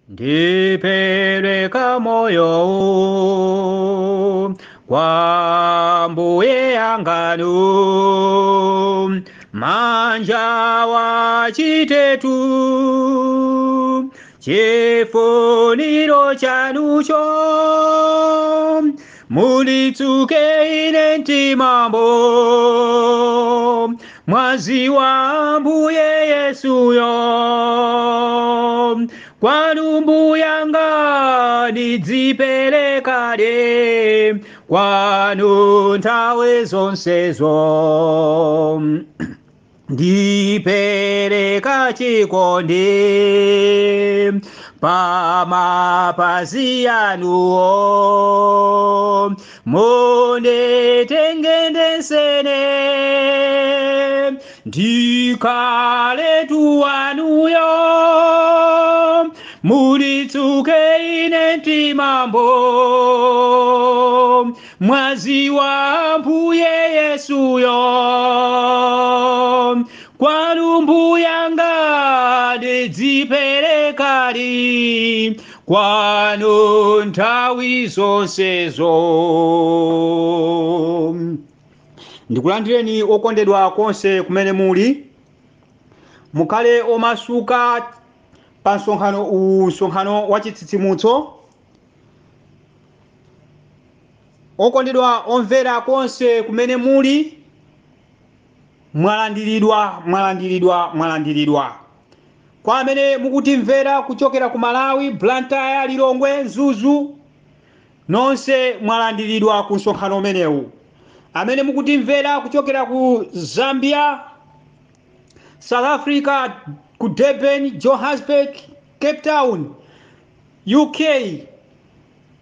Ndipereka moyo kwa mbuye yanganu, manja wachitetu, chifuniro chanucho, mulitsuke ine mtimambo, mwazi wa mbuye Yesuyo. Kwanu mbuyanga nidziperekade, kwanu nthawi zonsezo. Ndipereka chikondi pamapazi anuwo, munditenge ndisene ndikhale wanuyo, mulitsuke ine mtimambo, mwazi wa mbuye Yesuyo. Kwanu mbuyanga ndidziperekadi, kwanu nthawi zonsezo. Ndikulandireni okondedwa konse kumene muli, mukhale omasuka pa msonkhano wa chitsitsimutso. Okondedwa omvera konse kumene muli, mwalandiridwa. Kwa amene mukutimvera kuchokera ku Malawi, Blantyre, Lilongwe, Zuzu, nonse mwalandiridwa ku msonkhano umenewu. Amene mukutimvera kuchokera ku Zambia, South Africa, ku Durban, Johannesburg, Cape Town, UK,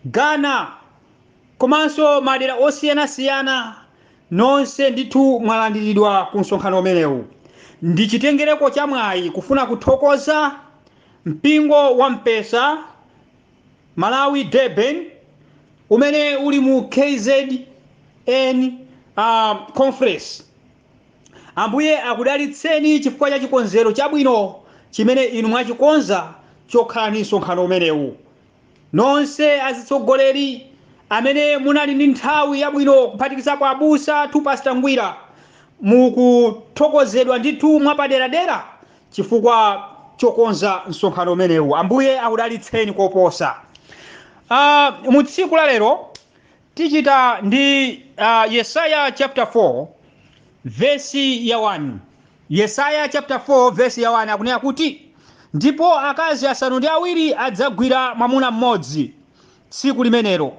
Ghana, komanso madera osiyanasiyana, nonse ndithu mwalandiridwa ku msonkhano umenewu. Ndi chitengereko cha mwayi kufuna kuthokoza mpingo wa Mpesa Malawi Durban, umene uli mu KZN conference. Ambuye akudalitseni chifukwa cha chikonzero chabwino chimene inu mwachikonza chokhala ndi msonkhano umenewu. Nonse azitsogoleri amene munali ndi nthawi yabwino kuphatikizapo abusa tu Pastor Ngwira, mukuthokozedwa ndithu mwapaderadera chifukwa chokonza msonkhano umenewu. Ambuye akudalitseni koposa. Mu tsiku la lero tichita ndi Yesaya chapter 4 verse ya 1. Yesaya chapter 4 verse ya 1 akunena kuti, ndipo akazi asanu ndi awiri adzagwira mwamuna mmodzi tsiku limenelo,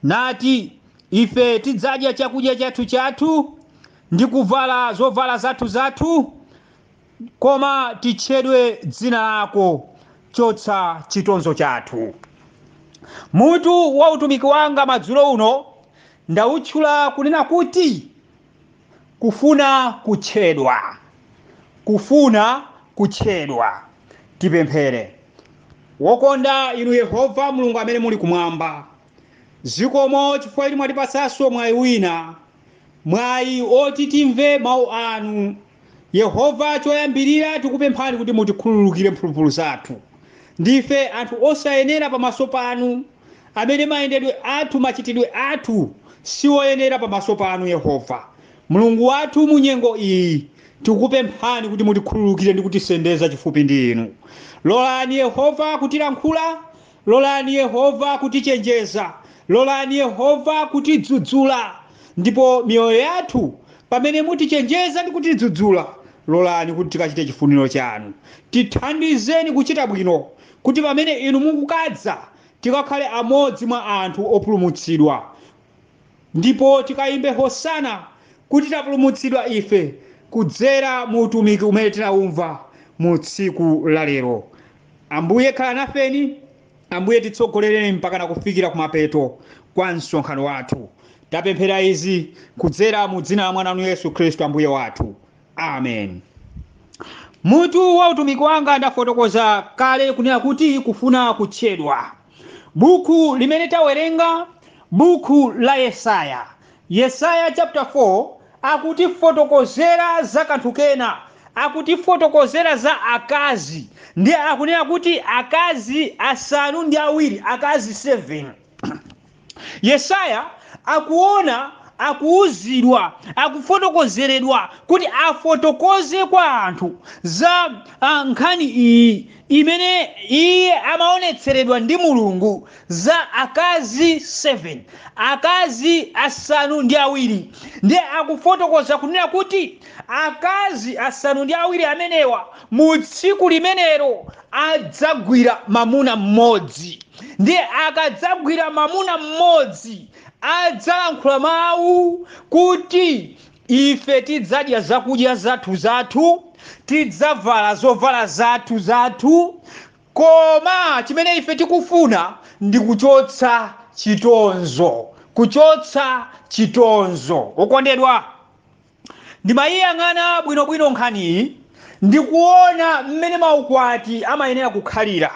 nati ife tidzadya chakudya chathu ndi kuvala zovala zathu, koma titchedwe dzina lako chotsa chitonzo chathu. Mutu wa utumiki wanga madzulo uno ndautchula kunena kuti kufuna kutchedwa. Tipemphere. Wokonda inu Yehova Mulungu amene muli kumwamba, zikomo chifukwa inu mwatipatsanso mwayi wina, mwayi oti timve mawu anu. Yehova, choyambirira tikupemphani kuti mutikhululukire mphulupulu zathu. Ndife anthu osayenera pamaso panu, amene mayendedwe athu, machitidwe athu siwoyenera pamaso panu. Yehova Mulungu wathu, mu nyengo iyi tikupemphani kuti mutikhululukire ndi kutisendeza chifupi ndi inu. Lolani Yehova kutilankhula, lolani Yehova kutichenjeza, lolani Yehova kutidzudzula, ndipo miyoyo yathu pamene mutichenjeza ndi kutidzudzula, lolani kuti tikachite chifuniro chanu. Tithandizeni kuchita bwino, kuti pamene inu mukukadza tikakhale amodzi mwa anthu opulumutsidwa, ndipo tikayimbe hosana kuti tapulumutsidwa ife kudzera mu utumiki umene tinawumva mu tsiku la lero. Ambuye khala nafeni, Ambuye titsogolereni mpaka kufikira kumapeto kwa msonkhano wathu. Tapemphera izi kudzera mu dzina la mwana wanu Yesu Khristu Ambuye wathu. Amen. Mutu wa utumiki wanga ndafotokoza kale kunena kuti kufuna kutchedwa. Buku limene tawerenga, buku la Yesaya chapter 4, akuti fotokozera za kanthu kena akutifotokozera za akazi ndi akunena kuti akazi asanu ndi awiri, akazi 7. Yesaya akuona, akuuzidwa, akufotokozeredwa kuti afotokoze kwa anthu za nkhani iyi imene iye amaonetseredwa ndi Mulungu za akazi 7, akazi asanu ndi awiri. Ndiye akufotokoza kunena kuti akazi asanu ndi awiri amenewa mu tsiku limenelo adzagwira mamuna mmodzi. Ndiye akadzagwira mamuna mmodzi adzalankhula mawu kuti ife tidzadya zakudya zathu, tidzavala zovala zathu, koma chimene ife tikufuna ndi kuchotsa chitonzo. Okondedwa, ndimayiyang'ana bwinobwino nkhaniyi ndikuona mmene maukwati amayenera kukhalira.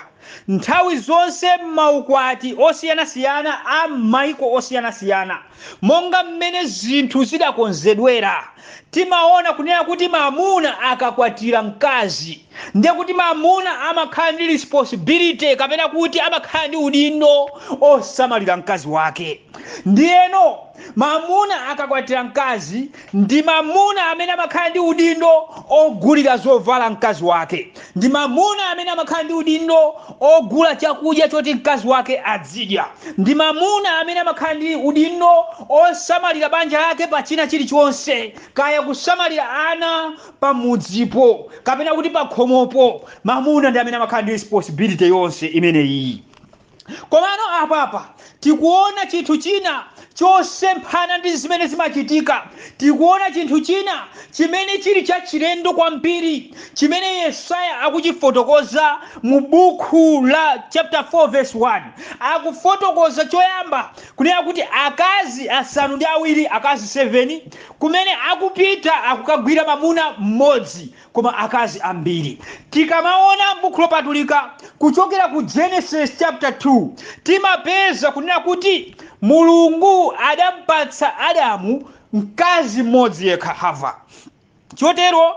Nthawi zonse maukwati osiyanasiyana a maiko osiyanasiyana, monga mmene zinthu zidakonzedwera, timaona kunena kuti mamuna akakwatira mkazi ndiye kuti mamuna amakhala ndi responsibility kapena kuti amakhala ndi udindo osamalira mkazi wake. Ndiyeno mamuna akakwatira mkazi ndi mamuna amene amakhala ndi udindo ogulira zovala mkazi wake, ndi mamuna amene amakhala ndi udindo ogula chakudya choti mkazi wake azidya, ndi mamuna amene amakhala ndi udindo osamalira banja lake pa china chilichonse, kaya kusamalira ana pamudzipo kapena kuti pa khomopo. Mamuna ndi amene amakhala ndi responsibility yonse imeneyi. Komano apapa tikuona chinthu china chosemphana ndi zimene zimachitika. Tikuona chinthu china chimene chili chachilendo kwambiri, chimene Yesaya akuchifotokoza mu buku la chapter 4 verse 1. Akufotokoza choyamba kunena kuti akazi asanu ndi awiri, akazi 7, kumene akupita akukagwira mamuna mmodzi koma akazi ambiri. Tikamaona buku lopatulika kuchokera ku Genesis chapter 2, timapeza kunena kuti Mulungu adampatsa Adamu mkazi mmodzi yekha, Hava. Chotero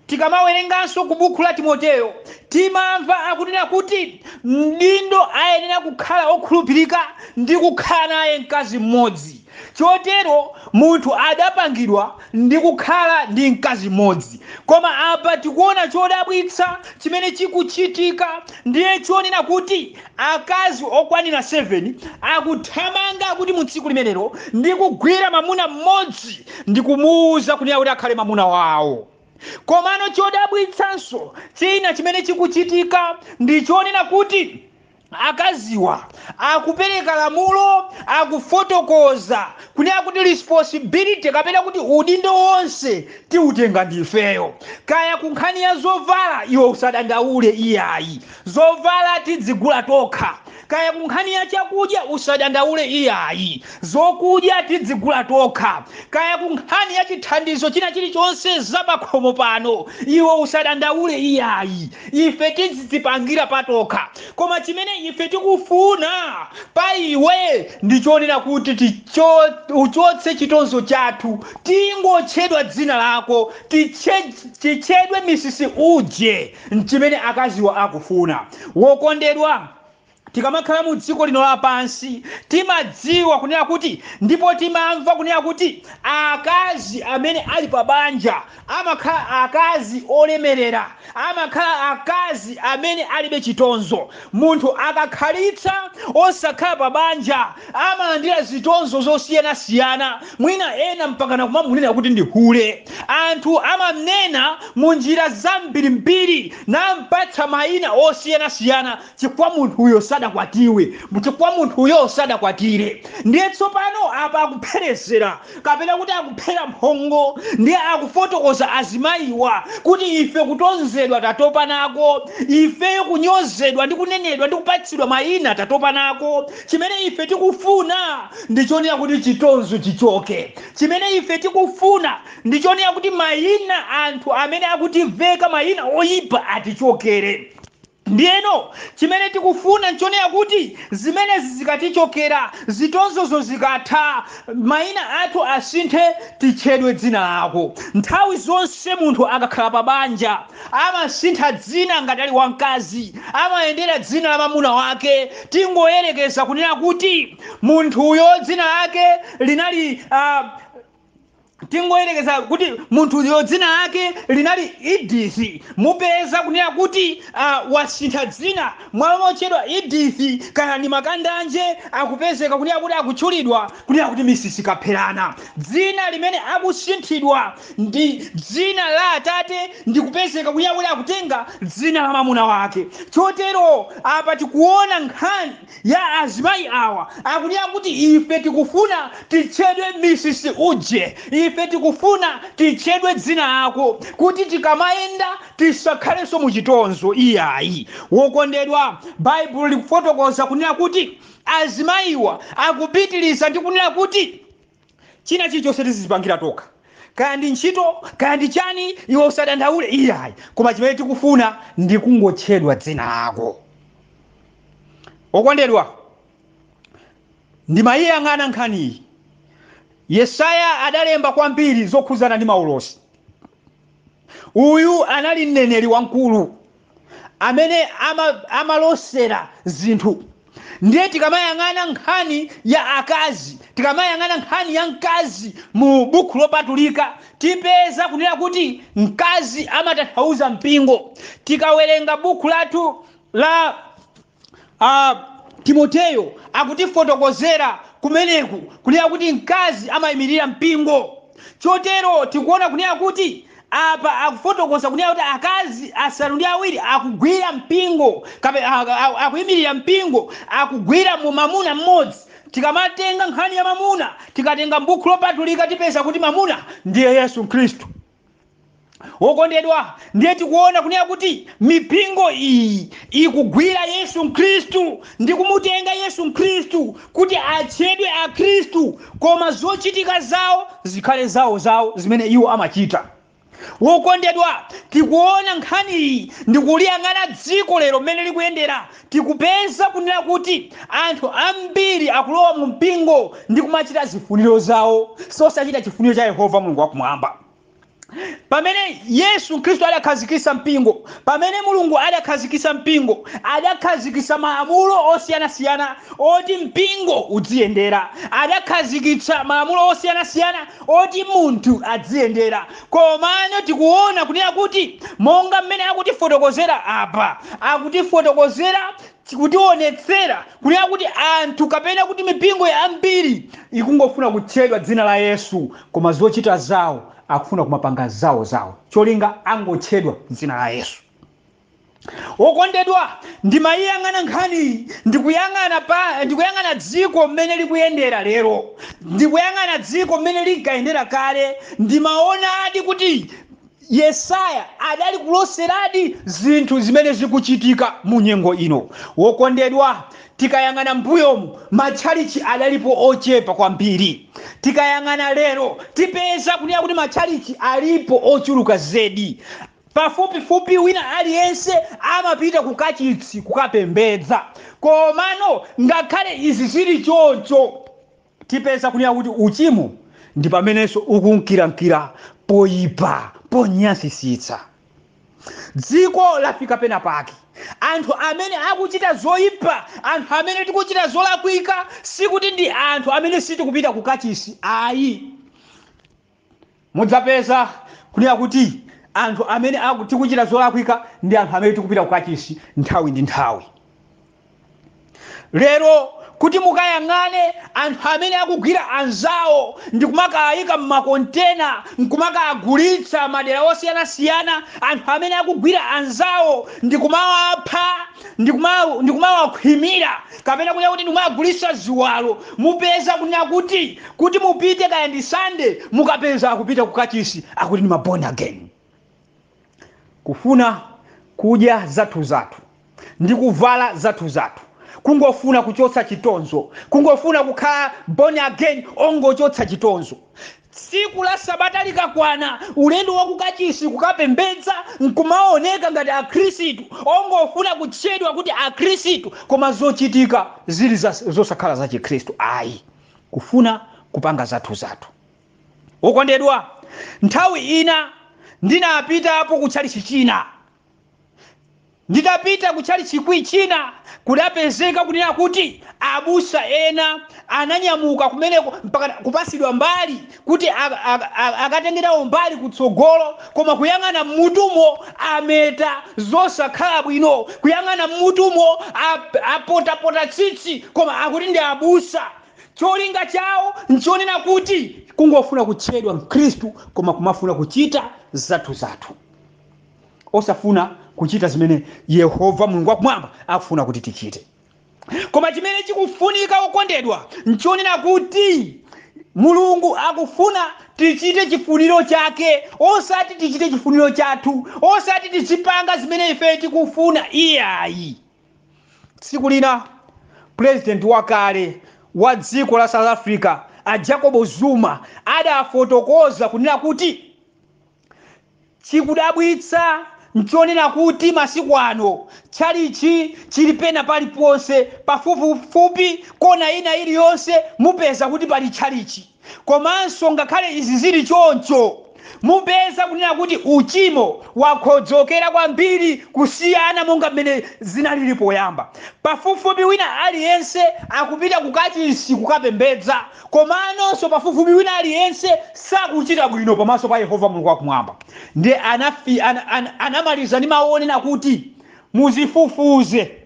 tikamawerenganso ku buku la Timoteyo timamva akunena kuti mdindo ayenera kukhala okhulupirika ndi kukhala naye mkazi mmodzi. Chotero munthu adapangidwa ndi kukhala ndi mkazi mmodzi. Koma apa tikuona chodabwitsa chimene chikuchitika ndiye chonena kuti akazi okwanira 7 akuthamanga kuti mu tsiku limenelo ndi kugwira mamuna mmodzi ndi kumuwuza kunena kuti akhale mamuna wawo. Komano chodabwitsanso china chimene chikuchitika ndi chonena kuti akaziwa akupereka lamulo, akufotokoza kunena kuti responsibility kapena kuti udindo wonse tiutenga ndifeyo. Kaya kunkhani ya zovala iwe usadandaule iyayi, zovala tidzigula tokha. Kaya kunkhani ya chakudya usadandaule iyayi, zokudya tidzigula tokha. Kaya kunkhani ya chithandizo china chilichonse zapakhomo pano iwe usadandaule iyayi, ife tidzipangira patokha. Koma chimene ife tikufuna pa iwe ndichonena kuti uchotse chitonzo chathu, tingotchedwa dzina lako, tichedwe misisi uje, chimene akaziwa akufuna. Wokondedwa, tikamakhala mu dziko lino lapansi timadziwa kunena kuti ndipo timamva kunena kuti akazi amene ali pa banja amakhala akazi olemerera, amakhala akazi amene alibe chitonzo. Munthu akakhalitsa osakhala pa banja amalandira zitonzo zosiyanasiyana, mwina ena mpakana kumamunena kuti ndi hule. Anthu amamnena mu njira zambirimbiri nampatsa mayina osiyanasiyana chifukwa munthu uyo sadakwatiwe, chifukwa munthu uyo sadakwatire. Ndiye tsopano apa akupherezera kapena kuti akuphera mphongo, ndiye akufotokoza azimayiwa kuti ife kutonzedwa tatopa nako, ife kunyozedwa ndi kunenedwa ndi kupatsidwa mayina tatopa nako. Chimene ife tikufuna ndichonera kuti chitonzo chichoke. Chimene ife tikufuna ndichonera kuti mayina anthu amene akutiveka mayina oyipa atichokere. Ndiyeno chimene tikufuna nchonera kuti zimenezi zikatichokera, zitonzozo zikatha, mayina athu asinthe, titchedwe dzina lako. Nthawi zonse munthu akakhala pa banja amasintha dzina ngati ali wamkazi, amayendera dzina la mwamuna wake. Tingoyerekeza kunena kuti munthuyo dzina lake linali tingoyerekeza kuti munthuyo dzina lake linali Edith, mupeza kunena kuti wasintha dzina, mwalo motchedwa Edith kana ni makandanje akupezeka kunena kuti akutchulidwa kunena kuti Mrs. Kapherana. Dzina limene akusinthidwa ndi dzina la atate, ndi kupezeka kunena kuti akutenga dzina la mwamuna wake. Chotero apa tikuona nkhani ya azimayi awa akunena kuti ife tikufuna titchedwe Mrs. Uje, ife tikufuna titchedwe dzina lako, kuti tikamayenda tisakhalenso muchitonzo iyayi. Wokondedwa, Baibulo likufotokoza kunena kuti azimayiwa akupitiriza ndi kunena kuti china chilichonse tizipangira tokha, kaya ndi ntchito kaya ndi chani, iwe usadandaule iyayi, koma chimene tikufuna ndi kungotchedwa dzina lako. Wokondedwa, ndimayiyang'ana nkhaniyi. Yesaya adalemba kwambiri zokhuzana ndi maulosi. Uyu anali mneneri wamkulu amene amalosera zinthu. Ndiye tikamayang'ana nkhani ya akazi, tikamayang'ana nkhani ya mkazi mu buku lopatulika, tipeza kunena kuti mkazi amatanthauza mpingo. Tikawerenga buku lathu la Timoteyo akutifotokozera kumeneku kunena kuti mkazi amayimirira mpingo. Chotero tikuona kunena kuti apa akufotokoza kunena kuti akazi asanu ndi awiri akugwira mpingo, akuyimirira mpingo, akugwira mu mamuna mmodzi. Tikamatenga nkhani ya mamuna, tikatenga buku lopatulika, tipeza kuti mamuna ndiye Yesu Khristu. Wokondedwa, ndiye tikuona kunena kuti mipingo iyi ikugwira Yesu Khristu ndi kumutenga Yesu Khristu kuti atchedwe a Khristu, koma zochitika zawo zikhale zawo zimene iwo amachita. Wokondedwa, tikuona nkhani iyi ndikuliyang'ana dziko lero mmene likuyendera, tikupeza kunena kuti anthu ambiri akulowa mu mpingo ndi kumachita zifuniro zawo, sosachita chifuniro cha Yehova Mulungu wakumwamba. Pamene Yesu Khristu adakhazikisa mpingo, pamene Mulungu adakhazikisa mpingo, adakhazikisa malamulo osiyanasiyana oti mpingo udziyendera, adakhazikitsa malamulo osiyanasiyana oti munthu adziyendera. Komano tikuona kunena kuti monga mmene akutifotokozera apa, akutifotokozera kutionetsera kunena kuti anthu kapena kuti mipingo ya ambiri ikungofuna kutchedwa dzina la Yesu, koma zochita zawo akufuna kumapanga zawo, cholinga angotchedwa dzina la Yesu. Wokondedwa, ndimayiyang'ana nkhani, ndikuyang'ana dziko mmene likuyendera lero, ndikuyang'ana dziko mmene linkayendera kale. Ndimaonadi kuti Yesaya adali kuloseradi zinthu zimene zikuchitika mu nyengo ino. Wokondedwa, tikayang'ana mbuyomu matchalichi adalipo ochepa kwambiri. Tikayang'ana lero tipeza kunena kuti matchalichi alipo ochuluka zedi. Pafupifupi wina aliyense amapita kukachitsi kukapembedza. Komano ngakhale izi zili choncho, tipeza kunena kuti uchimo ndi pamenenso ukunkirankira poyipa, ponyansisitsa. Dziko lafika pena pake, anthu amene akuchita zoyipa, anthu amene tikuchita zolakwika, sikuti ndi anthu amene sitikupita kukachisi ayi. Mudzapeza kunena kuti anthu amene tikuchita zolakwika ndi anthu amene tikupita kukachisi nthawi ndi nthawi. Lero kuti mukayang'ane anthu amene akugwira anzawo ndi kumakayika m'makontena, nkumakagulitsa madera osiyanasiyana, anthu amene akugwira anzawo ndi kumawapha, ndi kumawakhwimira, kapena kunena kuti ndikumagulitsa ziwalo. Mupeza kunena kuti mupite kaya ndi Sunday, mukapeza akupita kukachisi akuti ndi born again. Kufuna kudya zathu ndi kuvala zathu, kungofuna kuchotsa chitonzo, kungofuna kukhala born again ongochotsa chitonzo. tsiku la sabata likakwana ulendo wa kukachisi kukapembedza nkumaoneka ngati akhristu ongofuna kutchedwa kuti akhristu koma zochitika zili zosakhala za chikhristu ayi kufuna kupanga zathu. Okondedwa, nthawi ina ndinapitapo kutchalichi china, nditapita kutchalichi china kudapezeka kunena kuti abusa ena ananyamuka kumeneko mpaka kupasidwa mbali kuti akatengerawo mbali kutsogolo, koma kuyang'ana mmutumo ameta zosakhala bwino, kuyang'ana mmutumo apotapota tsitsi, koma akuti ndi abusa. Cholinga chawo nchonena kuti kungofuna kutchedwa mkhristu koma kumafuna kuchita zathu, osafuna kuchita zimene Yehova Mulungu wakumwamba akufuna kuti tichite. Koma chimene chikufunika okondedwa nchonena kuti Mulungu akufuna tichite chifuniro chake, osati tichite chifuniro chathu, osati tichipanga zimene ife tikufuna iyayi. Tsiku lina president wakale wa dziko la South Africa Jacob Zuma adafotokoza kunena kuti chikudabwitsa nchonena kuti masiku ano tchalichi chili pena paliponse, pafupifupi kona ina iliyonse mupeza kuti pali tchalichi. Komanso ngakhale izi zili choncho mupeza kunena kuti uchimo wakhodzokera kwambiri kusiyana monga mmene zinalili poyamba. Pafupifupi wina aliyense akupita kukachisi kukapembedza, komanso pafupifupi wina aliyense sakuchita bwino pamaso pa Yehova Mulungu wakumwamba. Ndiye anamaliza ndi mawu onena kuti muzifufuze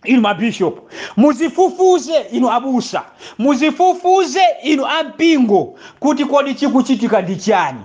inu mabishop, muzifufuze inu abusa, muzifufuze inu ampingo kuti kodi chikuchitika ndi chani.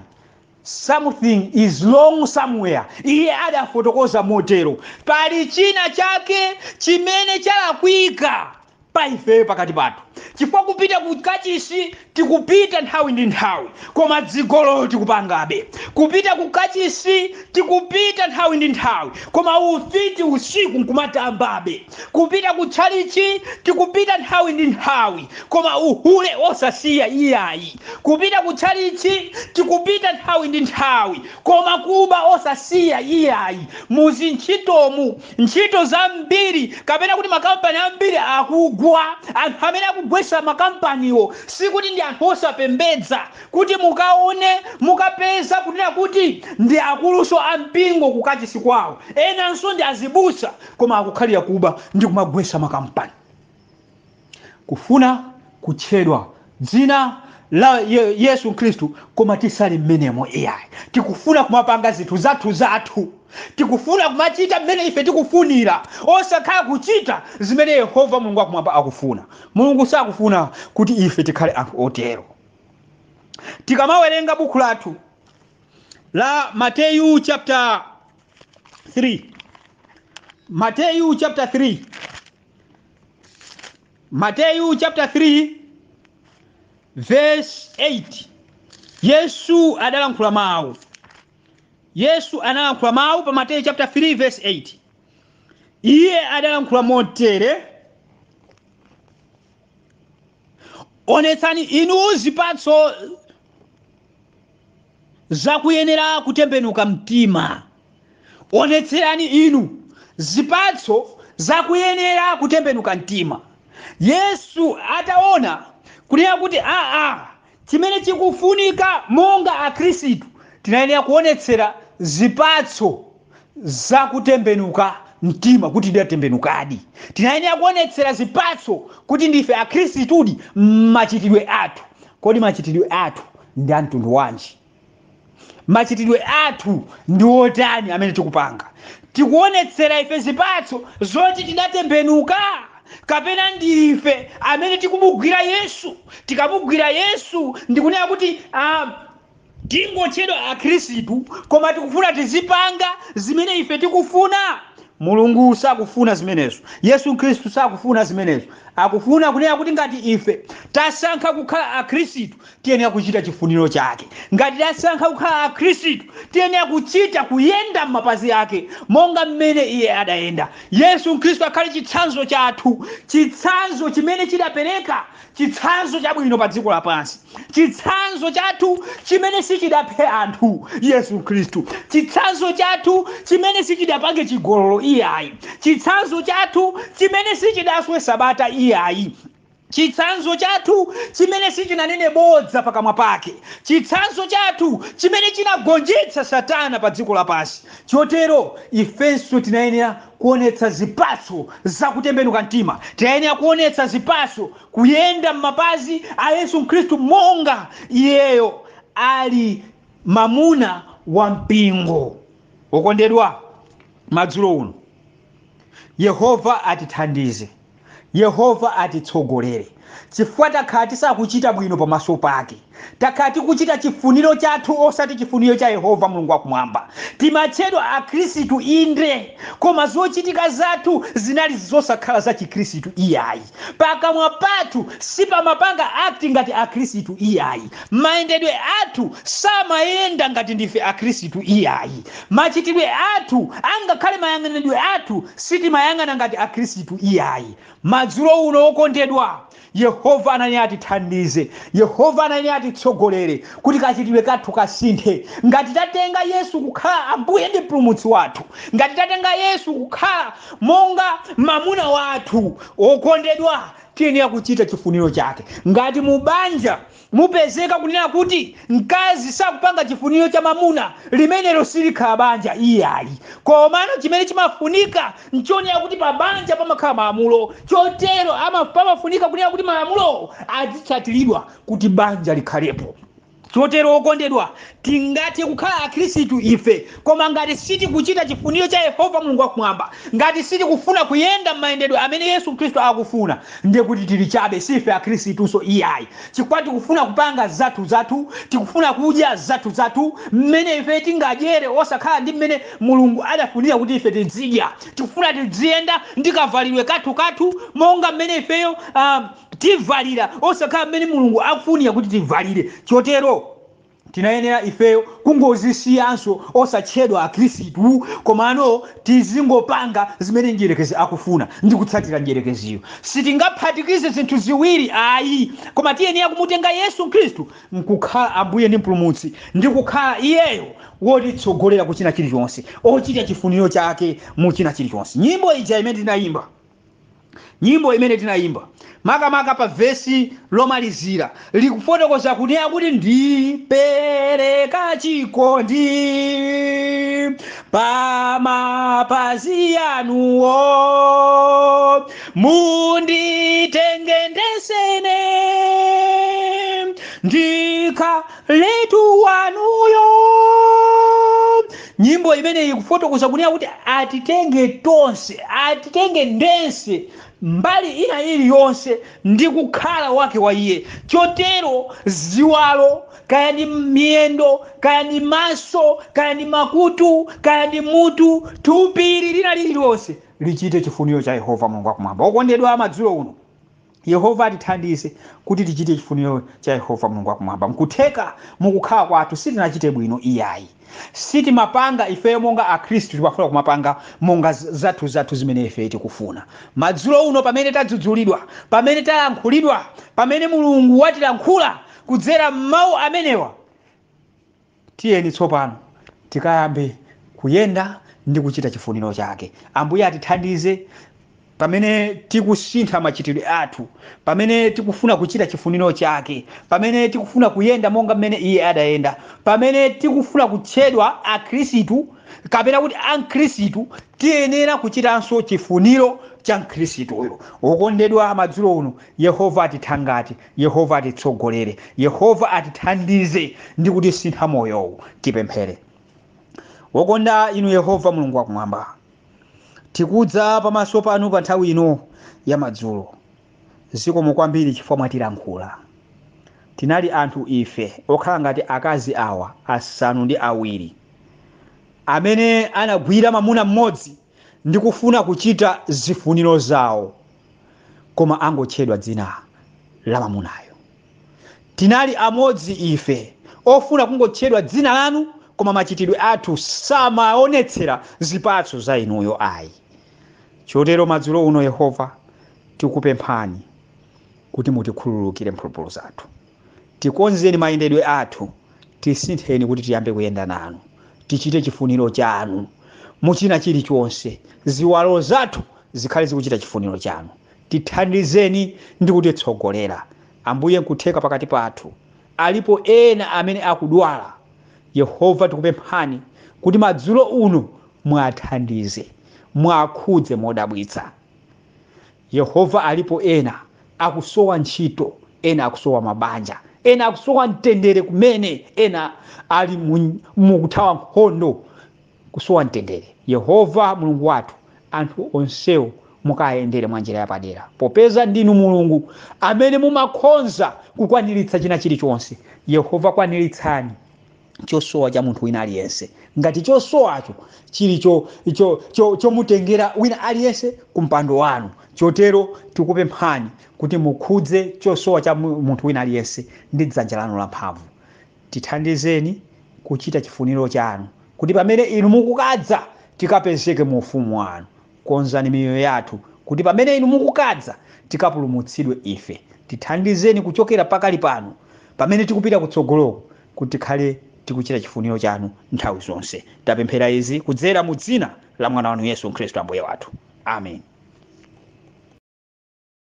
Something is wrong somewhere. Iye adafotokoza motero, pali china chake chimene chalakwika pa ife pakati pathu. Chifukwa kupita kukachisi tikupita nthawi ndi nthawi, koma dzigololo tikupangabe. Kupita kukachisi tikupita nthawi ndi nthawi, koma ufiti usiku nkumatambabe. Kupita kutchalichi tikupita nthawi ndi nthawi, koma uhule osasiya iyayi. Kupita kutchalichi tikupita nthawi ndi nthawi, koma kuba osasiya iyayi. Muzi ntchitomu, ntchito zambiri kapena kuti makampani ambiri akugwa, anthu amene akugwesa makampaniwo sikuti ndi anthu osapembedza, kuti mukaone mukapeza kunena kuti ndi akuluso ampingo kukachisi kwawo, enanso ndi azibusa, koma akukhalira kuba ndi kumagwesa makampani kufuna kutchedwa dzina la Yesu Khristu, koma tisali mmenemo iyayi. Tikufuna kumapanga zinthu zathu, tikufuna kumachita mmene ife tikufunira, osakhala kuchita zimene Yehova Mulungu wakumwamba akufuna. Mulungu sakufuna kuti ife tikhale anthu otero. Tikamawerenga buku lathu la Mateyu chapter 3, Mateyu chapter 3, Mateyu chapter 3 verse 8, Yesu adalankhula mawu. Yesu analankhula mawu pa Mateyu chapter 3 verse 8. Iye adalankhula motere: onetsani inu zipatso zakuyenera kutembenuka mtima. Onetserani inu zipatso zakuyenera kutembenuka mtima. Yesu ataona kunena kuti chimene chikufunika monga akhristu tinayenera kuonetsera zipatso zakutembenuka mtima, kuti ndiyatembenukadi. Tinayenera kuonetsera zipatso kuti ndife akhristudi machitidwe athu. Kodi machitidwe athu ndi amtundu wanji? Machitidwe athu ndi otani amene tikupanga? Tikuonetsera ife zipatso zoti tidatembenuka, kapena ndife amene tikumugwira Yesu? Tikamugwira Yesu ndikunena kuti tingotchedwa akhristu, koma tikufuna tizipanga zimene ife tikufuna. Mulungu sakufuna zimenezo, Yesu Khristu sakufuna zimenezo. Akufuna kunena kuti ngati ife tasankha kukhala akhristu tiyenera kuchita chifuniro chake. Ngati tasankha kukhala akhristu tiyenera kuchita kuyenda m'mapazi ake monga mmene iye adayenda. Yesu Khristu akhale chitsanzo chathu, chitsanzo chimene chidapereka chitsanzo chabwino pa dziko lapansi, chitsanzo chathu chimene sichidaphe anthu. Yesu Khristu chitsanzo chathu chimene sichidapange chigololo iyayi, chitsanzo chathu chimene sichidaswe sabata iyayi, chitsanzo chathu chimene sichinanene bodza pakamwa pake, chitsanzo chathu chimene chinagonjetsa Satana pa dziko lapansi. Chotero ifenso tinayenera kuonetsa zipatso zakutembenuka mtima, tinayenera kuonetsa zipatso kuyenda m'mapazi a Yesu Khristu monga iyeyo ali mamuna wa mpingo. Okondedwa, madzulo uno Yehova atithandize, Yehova atitsogolere, chifukwa takhala tisakuchita bwino pamaso pake, takhala tikuchita chifuniro chathu osati chifuniro cha Yehova Mulungu wakumwamba. Timatchedwa akhristu inde, koma zochitika zathu zinali zosakhala za chikhristu iyayi. Pakamwa pathu sipamapanga akti ngati akhristu iyayi, mayendedwe athu samayenda ngati ndife akhristu iyayi, machitidwe athu angakhale mayang'anidwe athu sitimayang'ana ngati akhristu iyayi. Madzulo uno okondedwa, Yehova ananena atithandize, Yehova ananena atitsogolere kuti kachitidwe kathu kasinthe. Ngati tatenga Yesu kukhala Ambuye ndi Mpulumutsi wathu, ngati tatenga Yesu kukhala monga mamuna wathu, okondedwa, tiyenera kuchita chifuniro chake. Ngati mubanja mupezeka kunena kuti mkazi sakupanga chifuniro cha mamuna, limenelo silikhala banja iyayi. Komano chimene chimafunika nchonera kuti pa banja pamakhala malamulo. Chotero pamafunika kunena kuti malamulo azitsatiridwa kuti banja likhalepo. Chotero okondedwa, tingathe kukhala akhristu ife, koma ngati sitikuchita chifuniro cha Yehova Mulungu wakumwamba, ngati sitikufuna kuyenda m'mayendedwe amene Yesu Khristu akufuna, ndiye kuti tili chabe, sife akhristuso iyayi. Chifukwa tikufuna kupanga zathu, tikufuna kudya zathu, mmene ife tingadyere osakhala ndi mmene Mulungu adafunira kuti ife tizidya. Tikufuna tiziyenda ndi kavalidwe kathu monga mmene ifeyo tivalira osakhala mmene Mulungu akufunira kuti tivalire. Chotero tinayenera ifeyo kungozisiyanso osatchedwa akhristu, komano tizingopanga zimene njerekezi akufuna ndi kutsatira njerekeziyo. Sitingaphatikize zinthu ziwiri ayi, koma tiyenera kumutenga Yesu Khristu nkukhala Ambuye ndi Mpulumutsi, ndi kukhala iyeyo wotitsogolera kuchina chilichonse, ochita chifuniro chake mu china chilichonse. Nyimbo ija imene tinayimba makamaka pa vesi lomalizira likufotokoza kunena kuti ndipereka chikondi pa mapazi anuwo, munditenge ndesene ndikhaletu wanuyo. Nyimbo imene ikufotokoza kunena kuti atitenge tonse, atitenge ndense mbali ina iliyonse ndi kukhala wake wa iye. Chotero ziwalo, kaya ndi miyendo, kaya ndi maso, kaya ndi makutu, kaya ndi mutu, thupi lina lililonse lichite chifuniro cha Yehova Mulungu wakumwamba. Okondedwa, madzulo uno Yehova atithandize kuti tichite chifuniro cha Yehova Mulungu wakumwamba. Mkutheka mukukhala kwathu sitinachite bwino iyayi, sitimapanga ifeyo monga akhristu timafuna kumapanga monga zathu zimene ife tikufuna. Madzulo uno pamene tadzudzulidwa, pamene tayankhulidwa, pamene Mulungu watilankhula kudzera mawu amenewa, tiyeni tsopano tikayambe kuyenda ndi kuchita chifuniro chake. Ambuye atithandize pamene tikusintha machitidwe athu, pamene tikufuna kuchita chifuniro chake, pamene tikufuna kuyenda monga mmene iye adayenda, pamene tikufuna kutchedwa akhristu kapena kuti akhristu, tiyenera kuchitanso chifuniro cha mkhristuyo. Okondedwa, madzulo uno Yehova atithangate, Yehova atitsogolere, Yehova atithandize ndi kutisintha moyowu. Tipemphere. Wokonda inu Yehova Mulungu wakumwamba, tikudza pamaso panu pa nthawi ino ya madzulo. Zikomo kwambiri chifukwa mwatilankhula. Tinali anthu ife okhala ngati akazi awa asanu ndi awiri amene anagwira mamuna mmodzi ndikufuna kuchita zifuniro zawo, koma angotchedwa dzina la mwamunayo. Tinali amodzi ife ofuna kungotchedwa dzina lanu, koma machitidwe athu samaonetsera zipatso za inuyo ayi. Chotero madzulo uno Yehova tikupemphani kuti mutikhululukire mphulupulu zathu, tikonzeni mayendedwe athu, tisintheni kuti tiyambe kuyenda nanu, tichite chifuniro chanu muchina chilichonse, ziwalo zathu zikhale zikuchita chifuniro chanu. Tithandizeni ndi kutitsogolera. Ambuye nkutheka pakati pathu alipo ena amene akudwala, Yehova tikupemphani kuti madzulo uno mwathandize, mwakhudze modabwitsa. Yehova alipo ena akusowa ntchito, ena akusowa mabanja, ena akusowa mtendere kumene, ena ali mukuthawa nkhondo kusowa mtendere. Yehova Mulungu wathu, anthu onsewo mukayendere mwa njira yapadera, popeza ndinu Mulungu amene mumakhonza kukwaniritsa china chilichonse. Yehova kwaniritsani chosowa cha munthu wina aliyense, ngati chosowacho chili chomutengera wina aliyense kumpando wanu. Chotero tikupemphani kuti mukhudze chosowa cha munthu wina aliyense ndi dzanja lanu lamphamvu. Tithandizeni kuchita chifuniro chanu, kuti pamene inu mukukadza tikapezeke mu ufumu wanu. Konzani miyoyo yathu kuti pamene inu mukukadza tikapulumutsidwe ife. Tithandizeni kuchokera pakali pano pamene tikupita kutsogoloko, kuti tikhale tikuchita chifuniro chanu nthawi zonse. Tapemphera izi kudzera mu dzina la mwana wanu Yesu Khristu Ambuye wathu. Amen.